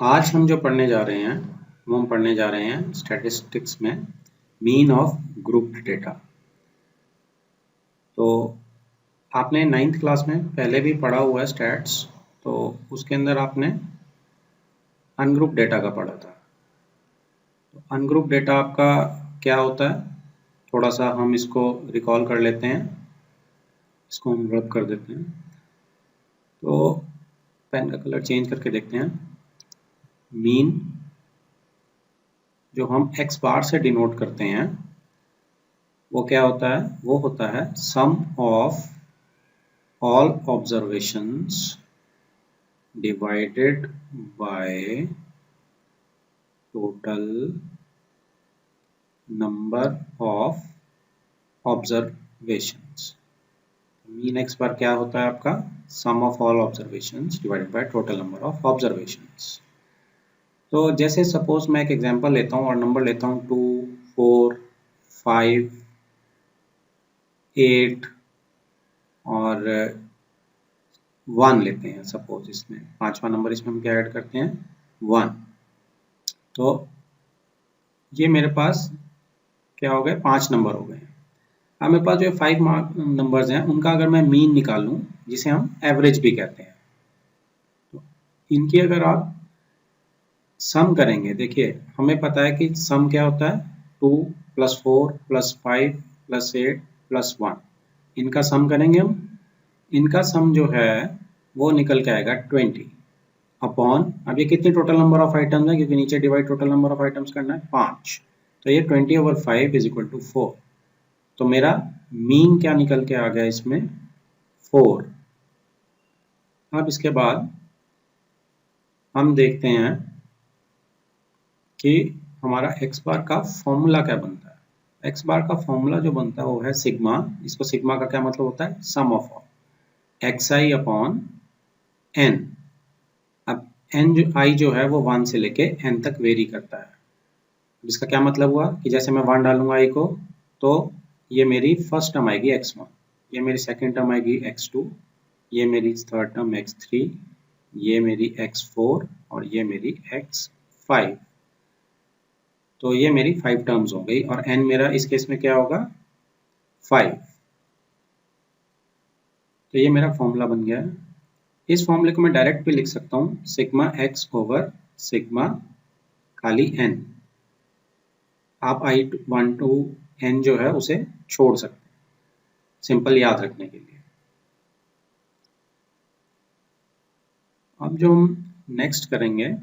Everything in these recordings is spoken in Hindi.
आज हम जो पढ़ने जा रहे हैं वो हम पढ़ने जा रहे हैं स्टैटिस्टिक्स में मीन ऑफ ग्रुप डेटा। तो आपने 9th क्लास में पहले भी पढ़ा हुआ है स्टैट्स, तो उसके अंदर आपने अनग्रुप डेटा का पढ़ा था। तो अनग्रुप डेटा आपका क्या होता है, थोड़ा सा हम इसको रिकॉल कर लेते हैं। इसको हम रब कर देते हैं। तो पेन का कलर चेंज करके देखते हैं। मीन जो हम एक्स बार से डिनोट करते हैं वो क्या होता है, वो होता है sum of all observations divided by total number of observations. Mean X bar क्या होता है आपका, sum of all observations divided by total number of observations. तो जैसे सपोज मैं एक एग्जांपल लेता हूँ और नंबर लेता हूँ 2, 4, 5, 8 और 1 लेते हैं। सपोज इसमें पांचवा नंबर, इसमें हम क्या ऐड करते हैं, 1। तो ये मेरे पास क्या हो गए, 5 नंबर हो गए। अब मेरे पास जो 5 नंबर्स हैं उनका अगर मैं मीन निकालूं, जिसे हम एवरेज भी कहते हैं, तो इनकी अगर आप सम करेंगे, देखिए हमें पता है कि सम क्या होता है, 2 + 4 + 5 + 8 + 1। इनका सम करेंगे हम, इनका सम जो है वो निकल के आएगा 20 अपॉन, अब ये कितनी टोटल नंबर ऑफ आइटम्स है, क्योंकि नीचे divide total number of items करना है 5, तो ये 20/5 = 4। तो मेरा मीन क्या निकल के आ गया इसमें, 4। अब इसके बाद हम देखते हैं कि हमारा एक्स बार का फॉर्मूला क्या बनता है। एक्स बार का फॉर्मूला जो बनता है वो है सिग्मा। इसको सिग्मा का क्या मतलब होता है, sum of all xi upon n। अब n जो i जो है वो 1 से लेके n तक वेरी करता है। इसका क्या मतलब हुआ कि जैसे मैं 1 डालूंगा i को, तो ये मेरी फर्स्ट टर्म आएगी x1, ये मेरी सेकेंड टर्म आएगी x2, ये मेरी थर्ड टर्म x3, ये मेरी x4 और ये मेरी x5। तो ये मेरी 5 टर्म्स हो गई और n मेरा इस केस में क्या होगा, 5। तो ये मेरा फॉर्मूला बन गया है। इस फॉर्मूले को मैं डायरेक्ट भी लिख सकता हूँ, सिग्मा x ओवर सिग्मा खाली n। आप i1 to n जो है उसे छोड़ सकते हैं, सिंपल याद रखने के लिए। अब जो हम नेक्स्ट करेंगे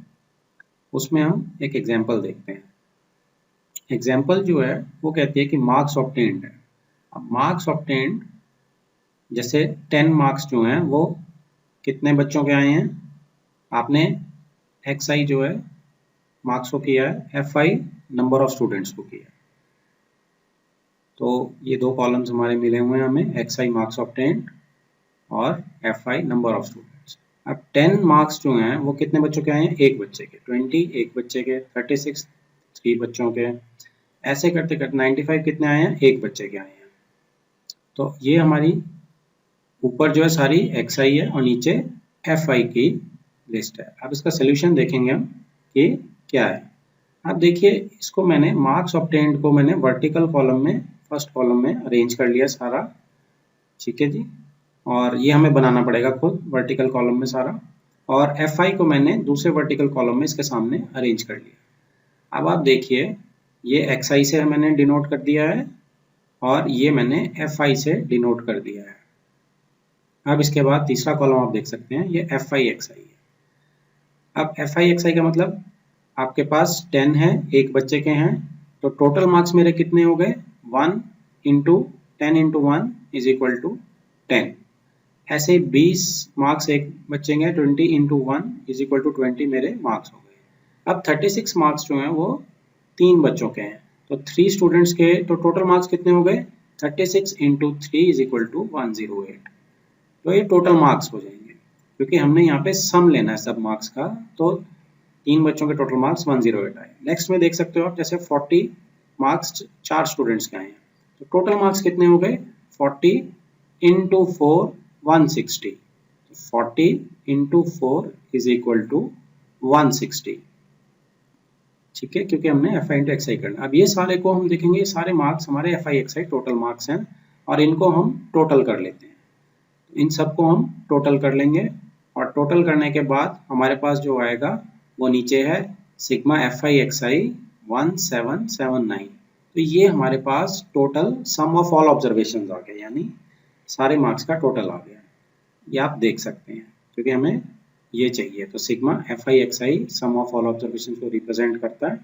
उसमें हम एक एग्जांपल देखते हैं। एग्जांपल जो है वो कहती है कि मार्क्स ऑब्टेन्ड है। अब मार्क्स ऑब्टेन्ड, जैसे 10 मार्क्स जो हैं वो कितने बच्चों के आए हैं, आपने xi जो है मार्क्स को किया है, fi नंबर ऑफ स्टूडेंट्स को किया है। तो ये दो कॉलम्स हमारे मिले हुए हैं हमें, xi मार्क्स ऑब्टेन्ड और fi नंबर ऑफ स्टूडेंट्स। अब 10 मार्क्स जो हैं वो कितने बच्चों के आए हैं, एक बच्चे के, 20 एक बच्चे के, 36 3 बच्चों के, ऐसे करते करते 95 कितने आए हैं, एक बच्चे के आए हैं। तो ये हमारी ऊपर जो है सारी xi है और नीचे fi की लिस्ट है। अब इसका सोल्यूशन देखेंगे हम कि क्या है। अब देखिए इसको मैंने मार्क्स ऑब्टेन्ड को मैंने वर्टिकल कॉलम में, फर्स्ट कॉलम में अरेंज कर लिया सारा, ठीक है जी। और ये हमें बनाना पड़ेगा खुद वर्टिकल कॉलम में सारा, और fi को मैंने दूसरे वर्टिकल कॉलम में इसके सामने अरेंज कर लिया। अब आप देखिए ये xi से मैंने डिनोट कर दिया है और ये मैंने fi से डिनोट कर दिया है। अब इसके बाद तीसरा कॉलम आप देख सकते हैं, ये fi xi है। अब fi xi का मतलब आपके पास 10 है, एक बच्चे के हैं, तो टोटल मार्क्स मेरे कितने हो गए, 1 × 10 × 1 = 10। ऐसे 20 मार्क्स एक बच्चे के, 20 × 1 = 20 मेरे मार्क्स हो गए। अब 36 मार्क्स जो हैं वो 3 बच्चों के हैं, तो 3 स्टूडेंट्स के तो टोटल मार्क्स कितने हो गए, 36 × 3 = 108। तो ये टोटल मार्क्स हो जाएंगे, क्योंकि हमने यहाँ पे सम लेना है सब मार्क्स का, तो 3 बच्चों के टोटल मार्क्स 108 आए। नेक्स्ट में देख सकते हो आप, जैसे 40 मार्क्स 4 स्टूडेंट्स के आए हैं, तो टोटल मार्क्स कितने हो गए, 40 × 4 160। 40 × 4 = 160, ठीक है, क्योंकि हमने एफ आई इंटू एक्स आई करना। अब ये सारे को हम देखेंगे, सारे मार्क्स हमारे F I X I total marks हैं और इनको हम टोटल कर लेते हैं। इन सबको हम टोटल कर लेंगे और टोटल करने के बाद हमारे पास जो आएगा वो नीचे है sigma F I X I 1779। तो ये हमारे पास total sum of all observation आ गया, यानी सारे मार्क्स का टोटल आ गया। ये आप देख सकते हैं क्योंकि हमें ये चाहिए। तो sigma F I X I sum of all observation को रिप्रेजेंट करता है।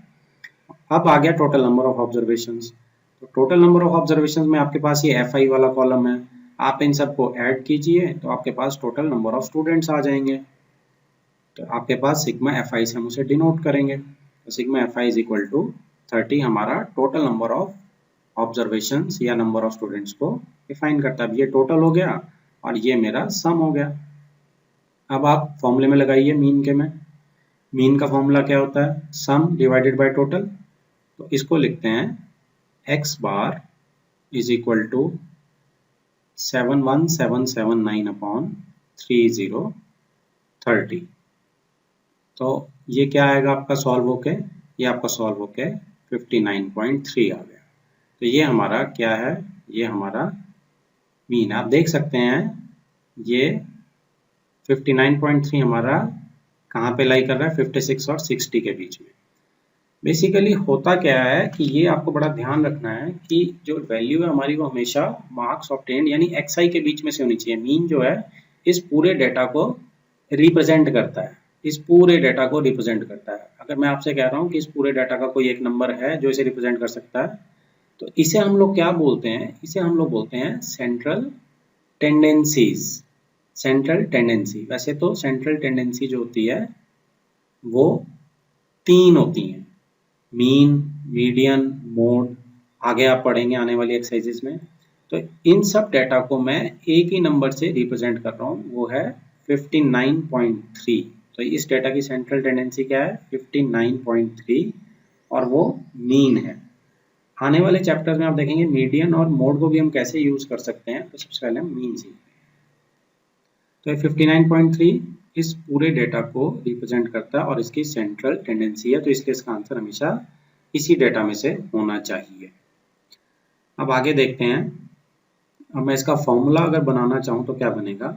अब आ गया टोटल नंबर ऑफ ऑब्जर्वेशन। तो टोटल नंबर ऑफ ऑब्जर्वेशन में आपके पास ये एफ आई वाला कॉलम है, आप इन सबको ऐड कीजिए तो आपके पास टोटल नंबर ऑफ स्टूडेंट्स आ जाएंगे। तो आपके पास सिग्मा एफ आई से हम उसे डिनोट करेंगे। तो sigma F I is equal to 30 हमारा टोटल नंबर ऑफ ऑब्जर्वेशंस या नंबर ऑफ स्टूडेंट्स को डिफाइन करता है। अब ये टोटल हो गया और ये मेरा सम हो गया। अब आप फॉर्मूले में लगाइए मीन के में। मीन का फॉर्मूला क्या होता है? Sum divided by total. तो इसको लिखते हैं X bar is equal to 71779 upon 3030। तो ये क्या आएगा आपका सॉल्व होके? ये आपका सॉल्व होके 59.3 आ गया। तो ये हमारा क्या है? ये हमारा मीन। आप देख सकते हैं ये 59.3 हमारा कहाँ पे लाई कर रहा है? 56 और 60 के बीच में। बेसिकली होता क्या है कि ये आपको बड़ा ध्यान रखना है कि जो वैल्यू है हमारी वो हमेशा मार्क्स ऑब्टेन्ड यानी एक्स आई के बीच में से होनी चाहिए। मीन जो है इस पूरे डेटा को रिप्रेजेंट करता है, इस पूरे डेटा को रिप्रेजेंट करता है। अगर मैं आपसे कह रहा हूँ कि इस पूरे डेटा का कोई एक नंबर है जो इसे रिप्रेजेंट कर सकता है, तो इसे हम लोग क्या बोलते हैं? इसे हम लोग बोलते हैं सेंट्रल टेंडेंसीज। सेंट्रल टेंडेंसी, वैसे तो सेंट्रल टेंडेंसी जो होती है वो 3 होती हैं, मीन, मीडियन, मोड। आगे आप पढ़ेंगे आने वाली एक्सरसाइजेस में। तो इन सब डेटा को मैं एक ही नंबर से रिप्रेजेंट कर रहा हूँ, वो है 59.3। तो इस डेटा की सेंट्रल टेंडेंसी क्या है? 59.3 और वो मीन है। आने वाले चैप्टर्स में आप देखेंगे मीडियन और मोड को भी हम कैसे यूज कर सकते हैं। तो सबसे पहले हम मीन सीखते हैं। तो 59.3 इस पूरे डेटा को रिप्रेजेंट करता है और इसकी सेंट्रल टेंडेंसी है, तो इसलिए इसका आंसर हमेशा इसी डेटा में से होना चाहिए। अब आगे देखते हैं। अब मैं इसका फॉर्मूला अगर बनाना चाहूँ तो क्या बनेगा?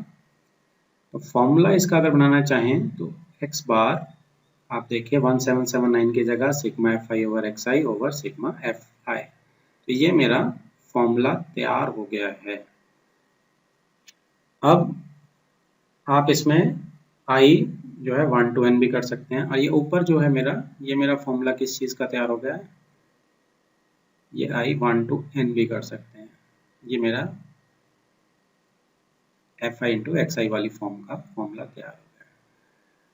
तो फॉर्मूला इसका अगर बनाना चाहें तो एक्स बार आप देखिए 1779 की जगह sigma F I over x I over sigma F आई। तो ये मेरा फॉर्मूला तैयार हो गया है। अब आप इसमें आई जो है 1 to n भी कर सकते हैं। और ये ऊपर जो है मेरा, ये मेरा फॉर्मूला किस चीज़ का तैयार हो गया है? ये आई 1 to n भी कर सकते हैं। ये मेरा एफ आई इंटू एक्स आई वाली फॉर्म का फॉर्मूला तैयार हो गया है।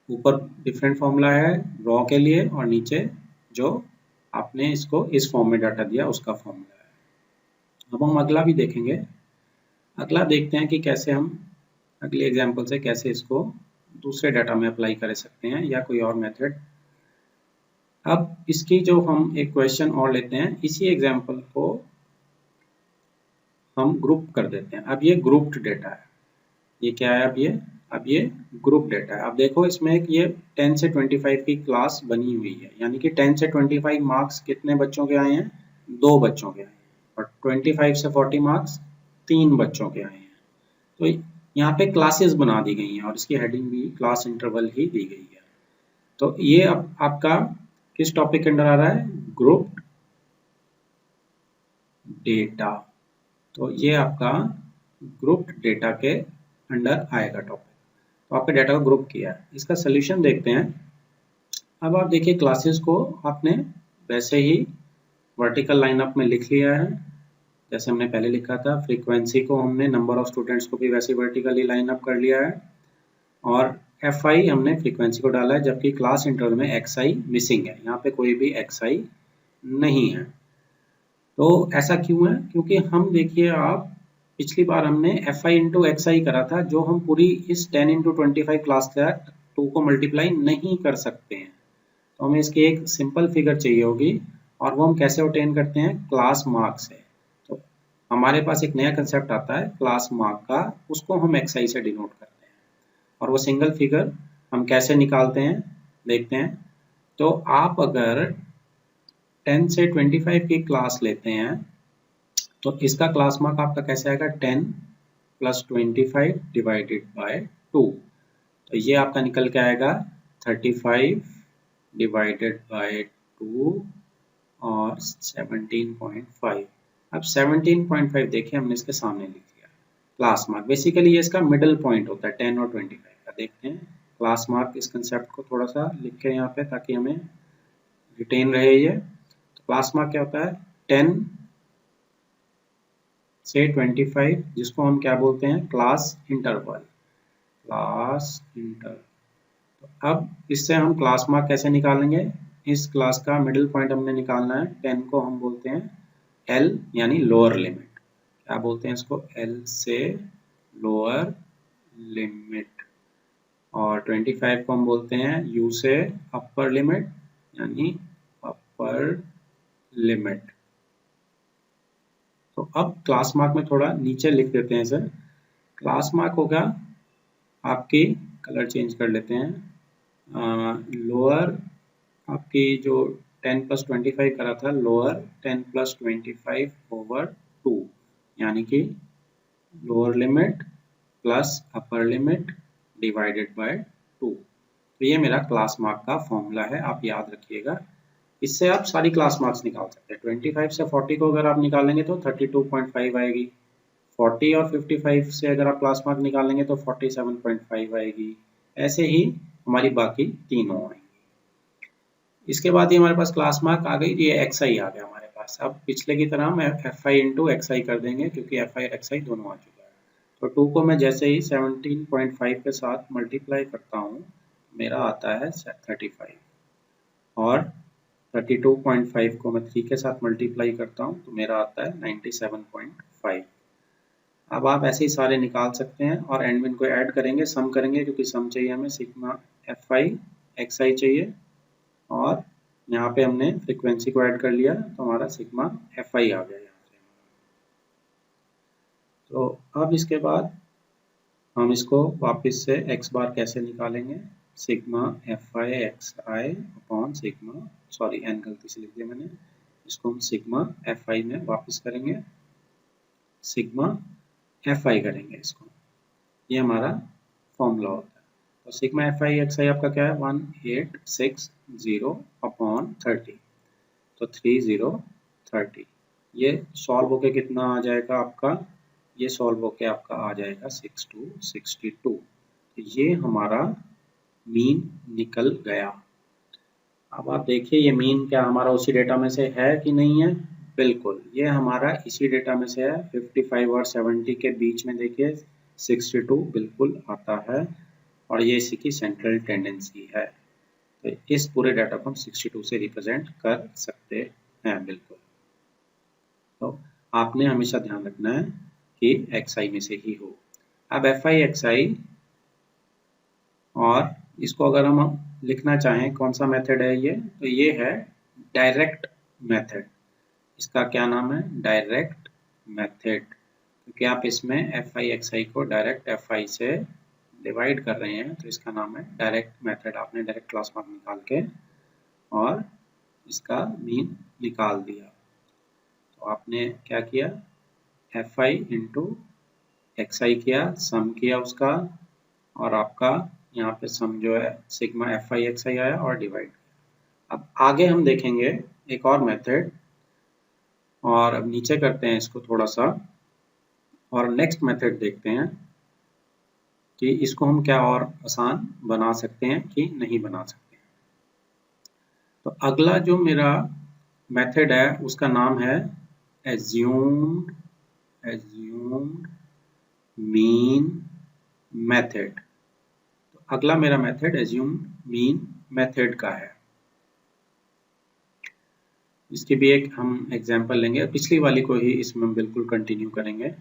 ऊपर डिफरेंट फॉर्मूला है रॉ के लिए और नीचे जो आपने इसको इस फॉर्म में डाटा दिया उसका फॉर्मूला है। अब हम अगला भी देखेंगे। अगला देखते हैं कि कैसे हम अगले एग्जाम्पल से कैसे इसको दूसरे डाटा में अप्लाई कर सकते हैं या कोई और मेथड। अब इसकी जो हम एक क्वेश्चन और लेते हैं, इसी एग्जाम्पल को हम ग्रुप कर देते हैं। अब ये ग्रुप्ड डेटा है। ये क्या है? अब ये ग्रुप डेटा है। अब देखो इसमें ये 10 से 25 की क्लास बनी हुई है, यानी कि 10 से 25 मार्क्स कितने बच्चों के आए हैं? 2 बच्चों के आए हैं। और 25 से 40 मार्क्स 3 बच्चों के आए हैं। तो यहाँ पे क्लासेस बना दी गई हैं और इसकी हेडिंग भी क्लास इंटरवल ही दी गई है। तो ये अब आपका किस टॉपिक के अंदर आ रहा है? Group data. तो ये आपका ग्रुप डेटा के अंडर आएगा टॉपिक। तो आपके डेटा को ग्रुप किया है। इसका सोल्यूशन देखते हैं। अब आप देखिए क्लासेस को आपने वैसे ही वर्टिकल लाइनअप में लिख लिया है जैसे हमने पहले लिखा था। फ्रीक्वेंसी को हमने नंबर ऑफ स्टूडेंट्स को भी वैसे वर्टिकली लाइन अप कर लिया है और एफ आई हमने फ्रीक्वेंसी को डाला है, जबकि क्लास इंटरवल में एक्स आई मिसिंग है। यहाँ पे कोई भी एक्स आई नहीं है। तो ऐसा क्यों है? क्योंकि हम देखिए आप पिछली बार हमने एफ आई इंटू एक्स आई करा था, जो हम पूरी इस 10 इंटू 25 क्लास का 2 को मल्टीप्लाई नहीं कर सकते हैं। तो हमें इसकी एक सिंपल फिगर चाहिए होगी और वो हम कैसे ऑब्टेन करते हैं? क्लास मार्क से। तो हमारे पास एक नया कंसेप्ट आता है क्लास मार्क का, उसको हम एक्स आई से डिनोट करते हैं। और वो सिंगल फिगर हम कैसे निकालते हैं? देखते हैं। तो आप अगर 10 से 25 की क्लास लेते हैं तो इसका क्लास मार्क आपका कैसे आएगा, 10 प्लस 25 डिवाइडेड बाय 2। तो ये आपका निकल के आएगा 35 डिवाइडेड बाय 2 और 17.5। अब 17.5 देखिए हमने इसके सामने लिख दिया क्लास मार्क। बेसिकली ये इसका मिडिल पॉइंट होता है 10 और 25 का। देखते हैं क्लास मार्क, इस कंसेप्ट को थोड़ा सा लिख के यहाँ पे ताकि हमें रिटेन रहे ये। तो क्लास मार्क क्या होता है, 10 से 25, जिसको हम क्या बोलते हैं, क्लास इंटरवल, क्लास इंटर। तो अब इससे हम क्लास मार्क कैसे निकालेंगे, इस क्लास का मिडिल पॉइंट हमने निकालना है। 10 को हम बोलते हैं L यानी लोअर लिमिट, क्या बोलते हैं इसको, L से लोअर लिमिट। और 25 को हम बोलते हैं U से अपर लिमिट यानी अपर लिमिट। तो अब क्लास मार्क में थोड़ा नीचे लिख देते हैं सर। क्लास मार्क होगा आपकी, कलर चेंज कर लेते हैं, लोअर आपकी जो 10 प्लस 25 करा था, लोअर 10 प्लस 25 ओवर 2 यानी कि lower limit plus upper limit divided by 2। तो ये मेरा क्लास मार्क का फॉर्मूला है, आप याद रखिएगा। इससे आप सारी क्लास मार्क्स निकाल सकते हैं। 25 से 40 को अगर आप निकालेंगे तो 32.5 आएगी। 40 और 55 से अगर आप क्लास मार्क निकालेंगे तो 47.5 आएगी। ऐसे ही हमारी बाकी तीनों आएंगी। इसके बाद ही हमारे पास क्लास मार्क आ गई, ये XI आ गया हमारे पास। अब पिछले की तरह हम FI इंटू XI कर देंगे क्योंकि FI और XI दोनों आ चुका है। तो 2 को मैं जैसे ही 17.5 के साथ मल्टीप्लाई करता हूँ, मेरा आता है 35, और 32.5 को मैं 3 के साथ मल्टीप्लाई करता हूँ तो मेरा आता है 97.5। अब आप ऐसे ही सारे निकाल सकते हैं और एंड में इनको ऐड करेंगे, सम करेंगे, क्योंकि सम चाहिए हमें, सिग्मा FI XI चाहिए, और यहाँ पे हमने फ्रीक्वेंसी को ऐड कर लिया तो हमारा सिग्मा FI आ गया यहाँ से। तो अब इसके बाद हम इसको वापस से x बार कैसे निकालेंगे, sigma FI XI upon sigma, sorry n गलती से लिख दिया मैंने, इसको हम सिग्मा FI में वापस करेंगे, सिग्मा FI करेंगे इसको। ये हमारा फॉर्मूला होता है। तो सिग्मा FI XI आपका क्या है, 1860 अपॉन 30, तो 3030। ये सॉल्व होके कितना आ जाएगा आपका, ये सॉल्व होके आपका आ जाएगा 6262। तो ये हमारा मीन निकल गया। अब आप देखिए ये मीन क्या हमारा उसी डेटा में से है कि नहीं है, बिल्कुल ये हमारा इसी डेटा में से है। 55 और 70 के बीच में देखिए 62 बिल्कुल आता है, और ये इसी की सेंट्रल टेंडेंसी है। तो इस पूरे डाटा को हम 62 से रिप्रेजेंट कर सकते हैं बिल्कुल। तो आपने हमेशा ध्यान रखना है कि XI में से ही हो। अब FI XI, और इसको अगर हम लिखना चाहें कौन सा मेथड है ये, तो ये है डायरेक्ट मेथड। इसका क्या नाम है, डायरेक्ट मेथड, क्योंकि आप इसमें FI XI को डायरेक्ट FI से डिवाइड कर रहे हैं तो इसका नाम है डायरेक्ट मेथड। आपने डायरेक्ट क्लास मार्क निकाल के और इसका मीन निकाल दिया। तो आपने क्या किया, FI इंटू XI किया, सम किया उसका, और आपका यहाँ पे सम जो है सिग्मा FI XI आया और डिवाइड। अब आगे हम देखेंगे एक और मेथड, और अब नीचे करते हैं इसको थोड़ा सा, और नेक्स्ट मेथड देखते हैं कि इसको हम क्या और आसान बना सकते हैं कि नहीं बना सकते हैं। तो अगला जो मेरा मेथड है उसका नाम है assumed mean मेथड। तो अगला मेरा मेथड assumed mean मेथड का है। इसकी भी एक हम एग्जांपल लेंगे, पिछली वाली को ही इसमें हम बिल्कुल कंटिन्यू करेंगे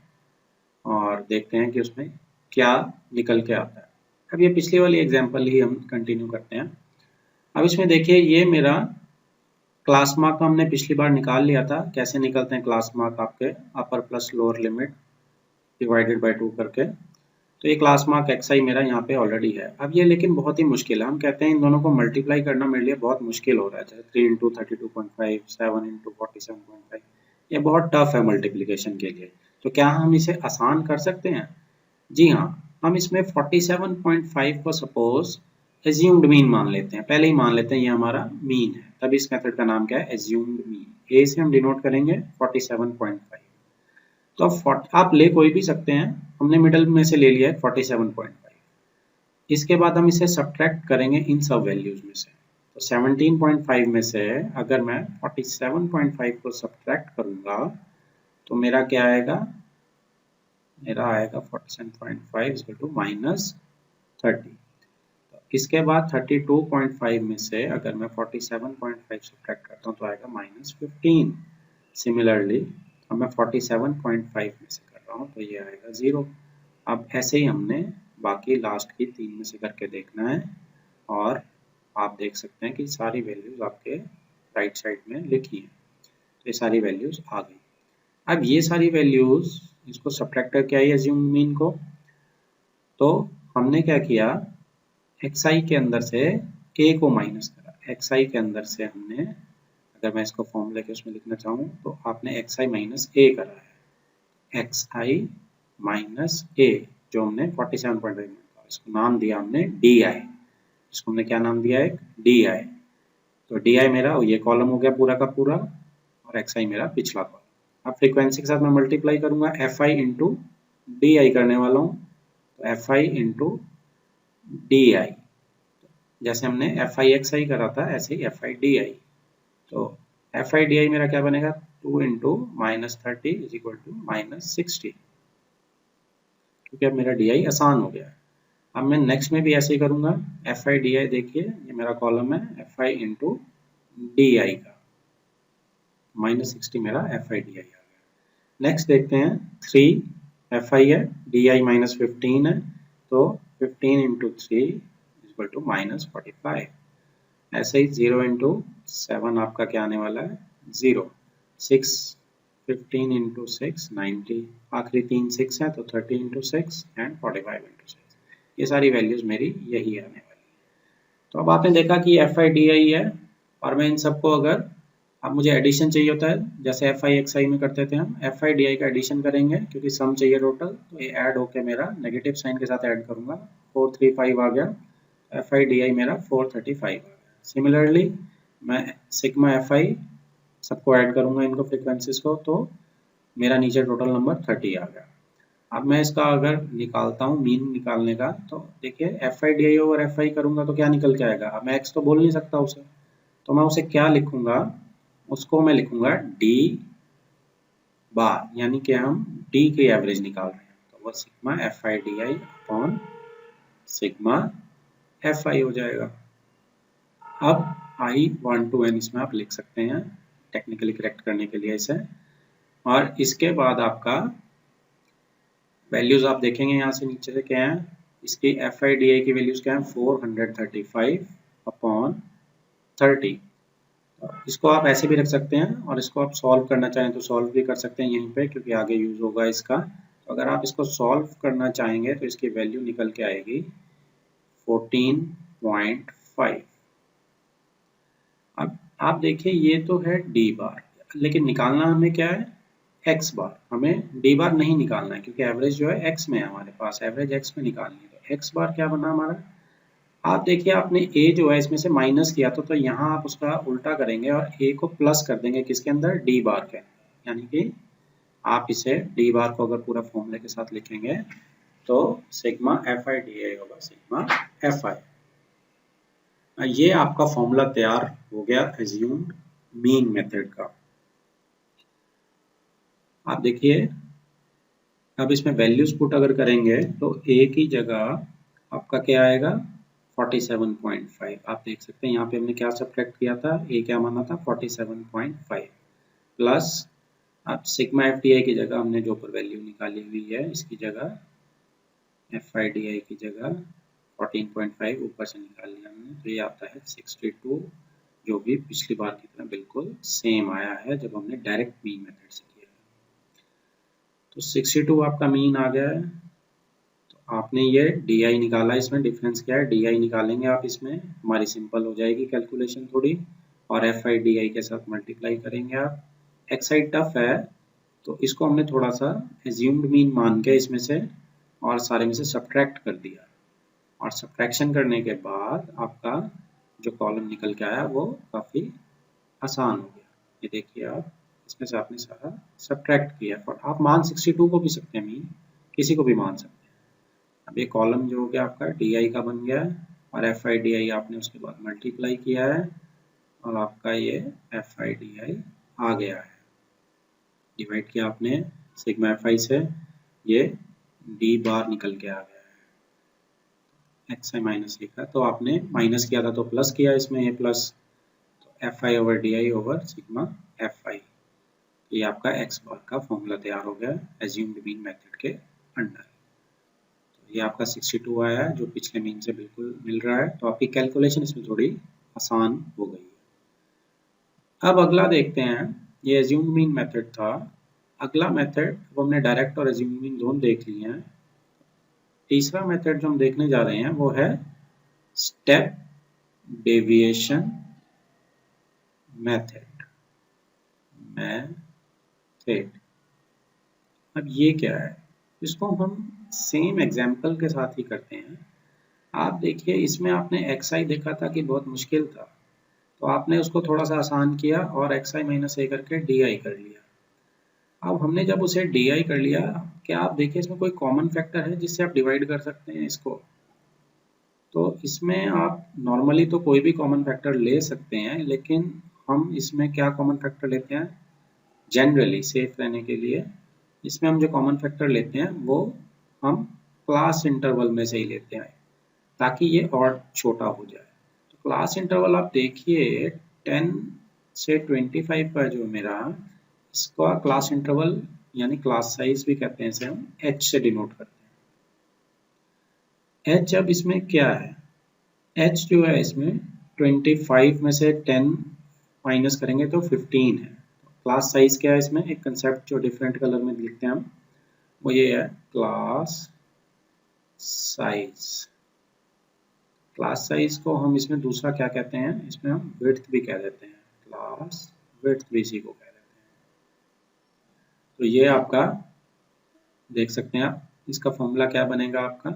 और देखते हैं कि उसमें क्या निकल के आता है। अब ये पिछली वाली एग्जांपल ही हम कंटिन्यू करते हैं। अब इसमें देखिए ये मेरा क्लास मार्क हमने पिछली बार निकाल लिया था। कैसे निकलते हैं क्लास मार्क आपके, अपर plus lower limit divided by 2 करके। तो ये क्लास मार्क एक्स आई मेरा यहाँ पे ऑलरेडी है। अब ये लेकिन बहुत ही मुश्किल है, हम कहते हैं इन दोनों को मल्टीप्लाई करना मेरे लिए बहुत मुश्किल हो रहा है, जैसे 3 इंटू 32.5, 7 इंटू 47.5, ये बहुत टफ है मल्टीप्लिकेशन के लिए। तो क्या हम इसे आसान कर सकते हैं? जी हाँ, हम इसमें 47.5 को सपोज एज्यूम्ड मीन मान लेते हैं, पहले ही मान लेते हैं ये हमारा मीन है, तब इस मेथड का नाम क्या है? Assumed mean. ए से हम डिनोट करेंगे 47.5। तो आप ले कोई भी सकते हैं, हमने मिडल में से ले लिया है 47.5। इसके बाद हम इसे सब्ट्रैक्ट करेंगे इन सब वैल्यूज में से। तो 17.5 में से अगर मैं 47.5 को सब्ट्रैक्ट करूंगा तो मेरा क्या आएगा? मेरा आएगा 47.5 इक्वल टू -30। इसके बाद 32.5 में से अगर मैं 47.5 सब्ट्रैक्ट करता हूँ तो आएगा -15। सिमिलरली अब मैं 47.5 में से कर रहा हूँ तो ये आएगा 0। अब ऐसे ही हमने बाकी लास्ट की 3 में से करके देखना है, और आप देख सकते हैं कि सारी वैल्यूज आपके राइट साइड में लिखी हैं। तो ये सारी वैल्यूज आ गई। अब ये सारी वैल्यूज इसको सब्ट्रैक्ट करके आई एज्यूम मीन को, तो हमने क्या किया, xi के अंदर से a को माइनस करा। xi के अंदर से हमने, अगर मैं इसको फॉर्मूला के उसमें लिखना चाहूँ तो आपने xi माइनस a करा है। xi माइनस a जो हमने 47.5 में, इसको नाम दिया हमने di। इसको हमने क्या नाम दिया है? di। तो di मेरा ये कॉलम हो गया पूरा का पूरा, और xi मेरा पिछला कॉलम। अब फ्रीक्वेंसी के साथ मैं मल्टीप्लाई करूंगा, fi इंटू डी आई करने वाला हूँ, तो fi इंटू डी आई। जैसे हमने fi xi करा था ऐसे ही fi di। तो fi di मेरा क्या बनेगा? 2 इंटू -30 इज इक्वल टू -60, क्योंकि अब मेरा di आसान हो गया है। अब मैं नेक्स्ट में भी ऐसे ही करूंगा, fi di देखिए ये मेरा कॉलम है fi इंटू di का, -60 मेरा fi di आ गया। नेक्स्ट देखते हैं 3 fi है, di -15 है, तो 15 इंटू 3 इक्वल टू -45। ऐसे ही 0 इंटू 7 आपका क्या आने वाला है? 0। 6 15 इंटू 6 90, आखिरी 3 6 है तो 30 इंटू 6 एंड 45 इंटू 6। ये सारी वैल्यूज मेरी यही आने वाली है। तो अब आपने देखा कि fi di है, और मैं इन सबको अगर, अब मुझे एडिशन चाहिए होता है जैसे fi xi में करते थे हम, fi di का एडिशन करेंगे क्योंकि सम चाहिए टोटल, तो ये ऐड होके मेरा नेगेटिव साइन के साथ ऐड करूंगा, 435 आ गया। fi di मेरा 435 आ गया। सिमिलरली मैं सिग्मा fi सबको ऐड करूंगा इनको फ्रीक्वेंसीज को, तो मेरा नीचे टोटल नंबर 30 आ गया। अब मैं इसका अगर निकालता हूँ मीन निकालने का, तो देखिए fi di ओवर fi करूंगा तो क्या निकल के आएगा? अब मैं x तो बोल नहीं सकता उसे, तो मैं उसे क्या लिखूंगा? उसको मैं लिखूंगा डी बार, यानी कि हम डी की एवरेज निकाल रहे हैं, तो वो sigma fi di upon sigma fi हो जाएगा। अब i 1 to n इसमें आप लिख सकते हैं टेक्निकली करेक्ट करने के लिए इसे, और इसके बाद आपका वैल्यूज आप देखेंगे यहाँ से नीचे से क्या है, इसकी fi di की वैल्यूज क्या है? 435 अपॉन 30। इसको आप ऐसे भी रख सकते हैं, और इसको आप सॉल्व करना चाहें तो सॉल्व भी कर सकते हैं यहीं पे, क्योंकि आगे यूज होगा इसका। तो अगर आप इसको सॉल्व करना चाहेंगे तो इसकी वैल्यू निकल के आएगी 14.5। अब आप देखिए ये तो है डी बार, लेकिन निकालना हमें क्या है? एक्स बार। हमें डी बार नहीं निकालना है क्योंकि एवरेज जो है एक्स में है, हमारे पास एवरेज एक्स में निकालनी है। तो एक्स बार क्या बना हमारा? आप देखिए आपने a जो है इसमें से माइनस किया तो यहाँ आप उसका उल्टा करेंगे और a को प्लस कर देंगे किसके अंदर? d बार के, यानी कि आप इसे d बार को अगर पूरा फॉर्मूले के साथ लिखेंगे तो सिग्मा fi di होगा सिग्मा fi। ये आपका फॉर्मूला तैयार हो गया एज्यूम्ड मीन मेथड का। आप देखिए अब इसमें वैल्यूज पुट अगर करेंगे तो a की जगह आपका क्या आएगा? 47.5। आप देख सकते हैं यहाँ पे हमने क्या सब्ट्रैक्ट किया था, a क्या माना था? 47.5 प्लस अब सिग्मा FDI की जगह हमने जो पर वैल्यू निकाली हुई है इसकी जगह FIDI की जगह 14.5 ऊपर से निकाल लिया हमने, तो ये आता है 62, जो भी पिछली बार की तरह बिल्कुल सेम आया है जब हमने डायरेक्ट मीन मेथड से किया। तो 62 आपका मीन आ गया है। तो आपने ये डी आई निकाला, इसमें डिफरेंस क्या है, डी आई निकालेंगे आप, इसमें हमारी सिंपल हो जाएगी कैलकुलेशन थोड़ी, और एफ आई डी आई के साथ मल्टीप्लाई करेंगे आप। एक्स आई टफ है तो इसको हमने थोड़ा सा एज्यूम्ड मीन मान के इसमें से और सारे में से सब्ट्रैक्ट कर दिया, और सब्ट्रैक्शन करने के बाद आपका जो कॉलम निकल के आया वो काफ़ी आसान हो गया। ये देखिए आप, इसमें से आपने सारा सब्ट्रैक्ट किया, और आप मान 62 को भी सकते हैं, मीन किसी को भी मान सकते हैं। अब ये कॉलम जो हो गया आपका डी आई का बन गया है, और एफ आई डी आई आपने उसके बाद मल्टीप्लाई किया है, और आपका ये एफ आई डी आई आ गया है। डिवाइड किया आपने सिग्मा एफ आई से, ये डी बार निकल के आ गया है। एक्स आई माइनस लिखा तो आपने माइनस किया था तो प्लस किया, इसमें ये प्लस, तो F I over D I over sigma F आई, ये आपका एक्स बार का फॉर्मूला तैयार हो गया एज्यूम्ड मीन मेथड के अंडर। ये आपका 62 आया है जो पिछले मीन से बिल्कुल मिल रहा है, तो आपकी कैलकुलेशन इसमें थोड़ी आसान हो गई है। अब अगला देखते हैं, ये एज्यूम्ड मीन मेथड था। अगला मेथड, वो हमने डायरेक्ट और एज्यूम्ड मीन दोनों देख लिए हैं। तीसरा मेथड जो हम देखने जा रहे हैं वो है स्टेप डेविएशन मेथड। अब ये क्या है, इसको हम सेम एग्जाम्पल के साथ ही करते हैं। आप देखिए, इसमें आपने एक्स आई देखा था कि बहुत मुश्किल था, तो आपने उसको थोड़ा सा आसान किया और एक्स आई माइनस ए करके डी आई कर लिया। अब हमने जब उसे डी आई कर लिया, क्या आप देखिए इसमें कोई कॉमन फैक्टर है जिससे आप डिवाइड कर सकते हैं इसको? तो इसमें आप नॉर्मली तो कोई भी कॉमन फैक्टर ले सकते हैं, लेकिन हम इसमें क्या कॉमन फैक्टर लेते हैं, जनरली सेफ रहने के लिए इसमें हम जो कॉमन फैक्टर लेते हैं वो हम क्लास इंटरवल में से ही लेते हैं, ताकि ये और छोटा हो जाए। तो क्लास इंटरवल आप देखिए 10 से 25 का जो मेरा, इसका क्लास इंटरवल यानी क्लास साइज भी कहते हैं, इसे हम h से डिनोट करते हैं। h अब इसमें क्या है, h जो है इसमें 25 में से 10 माइनस करेंगे तो 15 है। क्लास साइज क्या है इसमें, एक कंसेप्ट जो डिफरेंट कलर में लिखते हैं हम, वो ये है क्लास साइज। क्लास साइज को हम इसमें दूसरा क्या कहते हैं, इसमें हम विड्थ भी कह देते हैं, क्लास विड्थ भी इसी को कह देते हैं। तो ये आपका देख सकते हैं आप, इसका फॉर्मूला क्या बनेगा आपका,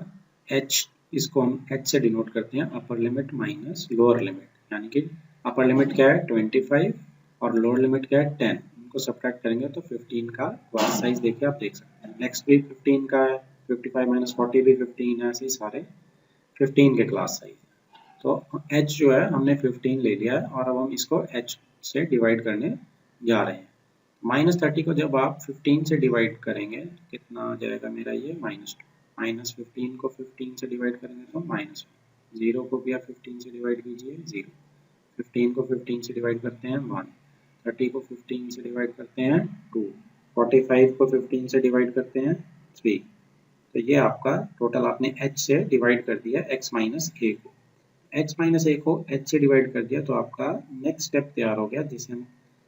h, इसको हम h से डिनोट करते हैं, upper limit minus lower limit, यानी कि अपर लिमिट क्या है 25 और लोअर लिमिट क्या है 10, इनको सब्ट्रैक्ट करेंगे तो 15 का क्लास साइज देखिए आप देख सकते हैं। नेक्स्ट भी 15 का है, 55 माइनस 40 भी 15 है, ऐसे सारे 15 के क्लास साइज। तो h जो है हमने 15 ले लिया है, और अब हम इसको h से डिवाइड करने जा रहे हैं। -30 को जब आप 15 से डिवाइड करेंगे कितना आ जाएगा मेरा, ये -2, -15 को 15 से डिवाइड करेंगे तो -1, 0 को भी आप 15 से डिवाइड कीजिए 0, 15 को 15 से डिवाइड करते हैं 1, 30 को 15 से डिवाइड करते हैं 2, 45 को 15 से डिवाइड करते हैं 3। तो ये आपका टोटल आपने h से डिवाइड कर दिया x माइनस ए को, x माइनस ए को h से डिवाइड कर दिया, तो आपका नेक्स्ट स्टेप तैयार हो गया जिसे हम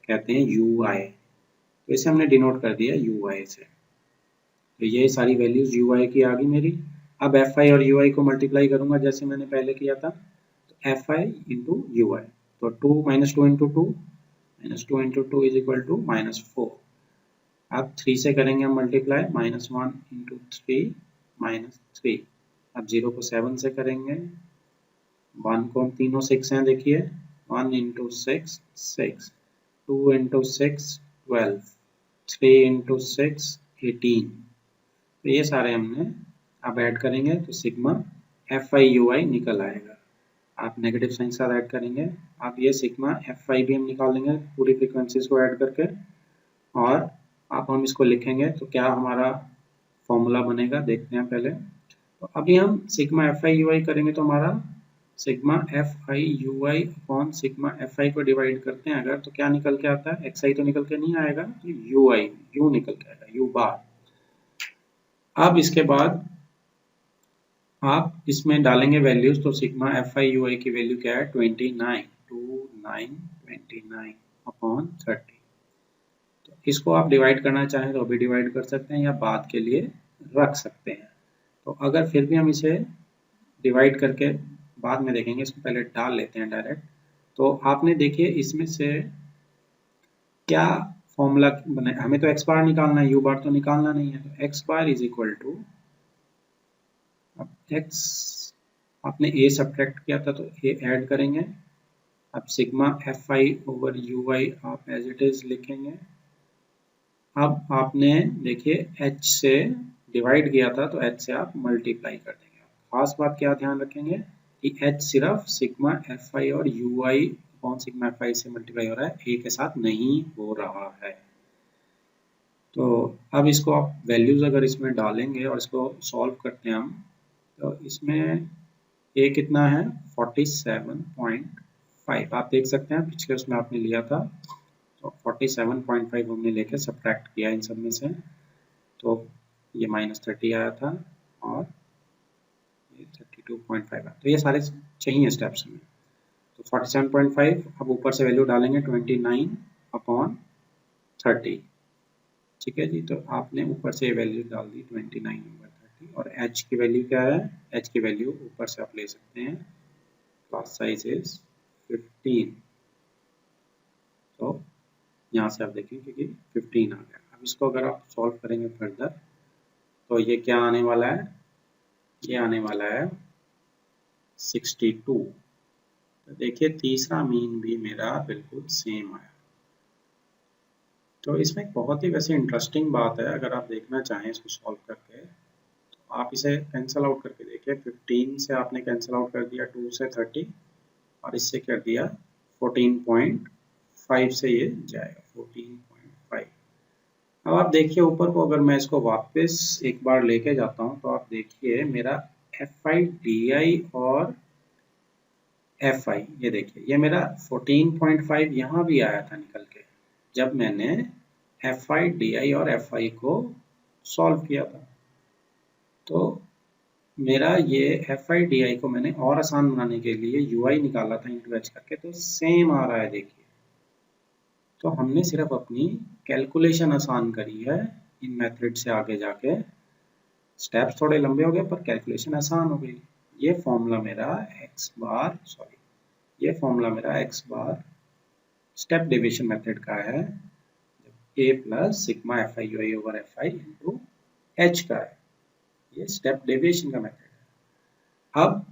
कहते हैं यू आई। तो इसे हमने डिनोट कर दिया यू आई से। तो ये सारी वैल्यूज यू आई की आ गई मेरी। अब एफ आई और यू आई को मल्टीप्लाई करूंगा जैसे मैंने पहले किया था, तो F I into U I, तो 2 minus 2 into 2, -2 into 2 is equal to -4। अब 3 से करेंगे हम मल्टीप्लाई, -1 इंटू 3 -3। अब 0 को 7 से करेंगे, 1 को हम तीनों 6 हैं देखिए, 1 इंटू 6 6, 2 इंटू 6 12, 3 इंटू 6 18। तो ये सारे हमने अब ऐड करेंगे तो सिग्मा एफ आई यू आई निकल आएगा। आप नेगेटिव साइन के साथ ऐड करेंगे, आप ये सिग्मा एफ आई भी हम निकाल लेंगे पूरी फ्रीक्वेंसीज को ऐड करके, और आप हम इसको लिखेंगे तो क्या हमारा फॉर्मूला बनेगा देखते हैं पहले। तो अभी हम सिग्मा एफ आई यू आई करेंगे तो हमारा sigma F I U I upon sigma F आई को डिवाइड करते हैं अगर, तो क्या निकल के आता है, एक्स आई तो निकल के नहीं आएगा, तो यू आई, यू निकल के आएगा, यू बार। अब इसके बाद आप इसमें डालेंगे वैल्यूज, तो सिग्मा एफ आई यू आई की वैल्यू क्या है 29 अपॉन 30। तो इसको आप डिवाइड करना चाहें तो अभी डिवाइड कर सकते हैं या बाद के लिए रख सकते हैं। तो अगर फिर भी हम इसे डिवाइड करके बाद में देखेंगे, इसको पहले डाल लेते हैं डायरेक्ट। तो आपने देखिए इसमें से क्या फॉर्मूला बने, हमें तो एक्स बार निकालना है, यू बार तो निकालना नहीं है। तो X bar is equal to, अब एक्स आपने ए सब्ट्रैक्ट किया था तो ए ऐड करेंगे। अब sigma F I over U I आप एज इट इज लिखेंगे। अब आपने देखिए एच से डिवाइड किया था तो एच से आप मल्टीप्लाई कर देंगे। खास बात क्या ध्यान रखेंगे कि एच सिर्फ सिग्मा एफ आई और you I upon sigma F आई से मल्टीप्लाई हो रहा है, ए के साथ नहीं हो रहा है। तो अब इसको आप वैल्यूज अगर इसमें डालेंगे और इसको सॉल्व करते हैं हम, तो इसमें ए कितना है 47.5। आप देख सकते हैं पिछले उसमें आपने लिया था तो 47.5 हमने लेके सब्ट्रैक्ट किया इन सब में से, तो ये -30 आया था और ये 32.5 आया। तो ये सारे चाहिए स्टेप्स में। तो 47.5, अब ऊपर से वैल्यू डालेंगे 29/30। ठीक है जी, तो आपने ऊपर से वैल्यू डाल दी 29/30। और h की वैल्यू क्या है, h की वैल्यू ऊपर से आप ले सकते हैं, क्लास साइज इज 15। तो यहाँ से आप देखें क्योंकि 15 आ गया। अब इसको अगर आप सॉल्व करेंगे फर्दर तो ये क्या आने वाला है, ये आने वाला है 62। तो देखिए तीसरा मीन भी मेरा बिल्कुल सेम आया। तो इसमें एक बहुत ही वैसे इंटरेस्टिंग बात है, अगर आप देखना चाहें इसको सॉल्व करके तो आप इसे कैंसिल आउट करके देखिए। 15 से आपने कैंसिल आउट कर दिया 2 से 30 और इससे कर दिया 14.5 से ये जाएगा 14.5। अब आप देखिए ऊपर को, अगर मैं इसको वापस एक बार लेके जाता हूँ तो आप देखिए मेरा एफ आई डी आई और एफ आई, ये देखिए ये मेरा 14.5 यहाँ भी आया था निकल के जब मैंने एफ आई डी आई और एफ आई को सॉल्व किया था। तो मेरा ये एफ आई डी आई को मैंने और आसान बनाने के लिए यू आई निकाला था इंटू एच करके, तो सेम आ रहा है देखिए। तो हमने सिर्फ अपनी कैलकुलेशन आसान करी है इन मेथड से, आगे जाके स्टेप्स थोड़े लंबे हो गए पर कैलकुलेशन आसान हो गई। ये फॉर्मूला मेरा एक्स बार, सॉरी ये फॉर्मूला मेरा X bar step deviation method का है, A plus sigma F I U I over F I into H का है। ये स्टेप डेविएशन का मेथड है। अब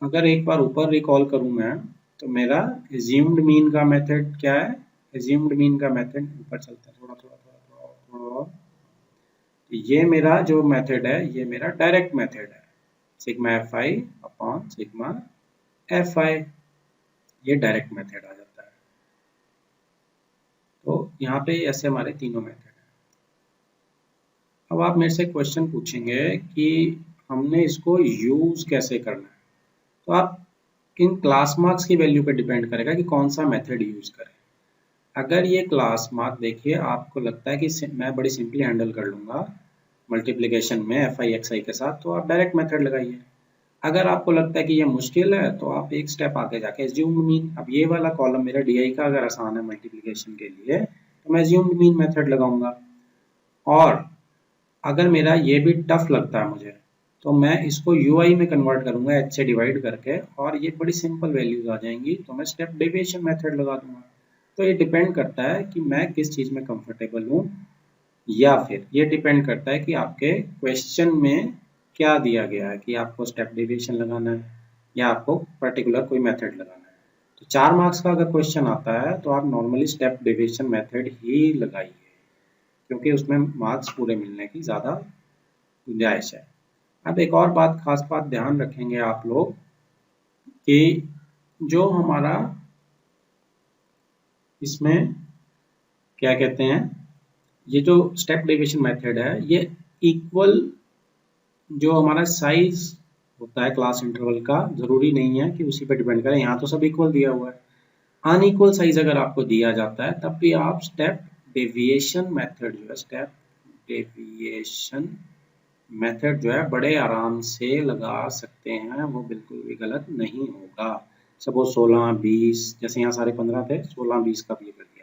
अगर एक बार ऊपर रिकॉल करूं मैं, तो मेरा एज्यूम्ड मीन का मेथड क्या है, एज्यूम्ड मीन का मेथड ऊपर चलता है थोड़ा थोड़ा थोड़ा थोड़ा थोड़ा। ये मेरा जो मेथड है ये मेरा डायरेक्ट मेथड है, सिग्मा एफ आई अपॉन सिग्मा एफ आई, ये डायरेक्ट मेथड आ जाता है। तो यहाँ पे ऐसे हमारे तीनों मेथड हैं। अब आप मेरे से क्वेश्चन पूछेंगे कि हमने इसको यूज कैसे करना है, तो आप इन क्लास मार्क्स की वैल्यू पे डिपेंड करेगा कि कौन सा मेथड यूज करें। अगर ये क्लास मार्क देखिए आपको लगता है कि मैं बड़ी सिंपली हैंडल कर लूंगा मल्टीप्लिकेशन में एफ आई एक्स आई के साथ, तो आप डायरेक्ट मेथड लगाइए। अगर आपको लगता है कि ये मुश्किल है तो आप एक स्टेप आगे जाके एज्यूम्ड मीन, अब ये वाला कॉलम मेरा डी आई का अगर आसान है मल्टीप्लिकेशन के लिए तो मैं एज्यूम्ड मीन मेथड लगाऊंगा। और अगर मेरा ये भी टफ लगता है मुझे तो मैं इसको यू आई में कन्वर्ट करूंगा एच से डिवाइड करके, और ये बड़ी सिंपल वैल्यूज आ जाएंगी तो मैं स्टेप डेविएशन मेथड लगा दूंगा। तो ये डिपेंड करता है कि मैं किस चीज़ में कंफर्टेबल हूँ, या फिर ये डिपेंड करता है कि आपके क्वेश्चन में क्या दिया गया है कि आपको स्टेप डेविएशन लगाना है या आपको पर्टिकुलर कोई मेथड लगाना है। तो 4 मार्क्स का अगर क्वेश्चन आता है तो आप नॉर्मली स्टेप डेविएशन मेथड ही लगाइए, क्योंकि उसमें मार्क्स पूरे मिलने की ज़्यादा गुंजाइश है। अब एक और बात, खास बात ध्यान रखेंगे आप लोग कि जो हमारा इसमें क्या कहते हैं, ये जो स्टेप डेविएशन मेथड है ये इक्वल जो हमारा साइज होता है क्लास इंटरवल का, जरूरी नहीं है कि उसी पे डिपेंड करे। यहाँ तो सब इक्वल दिया हुआ है, अनइक्वल साइज अगर आपको दिया जाता है तब भी आप स्टेप डेविएशन मेथड जो है, स्टेप डेविएशन मेथड जो है बड़े आराम से लगा सकते हैं, वो बिल्कुल भी गलत नहीं होगा। सपोज 16, 20, जैसे यहाँ सारे 15 थे, 16, 20 का भी कर दिया।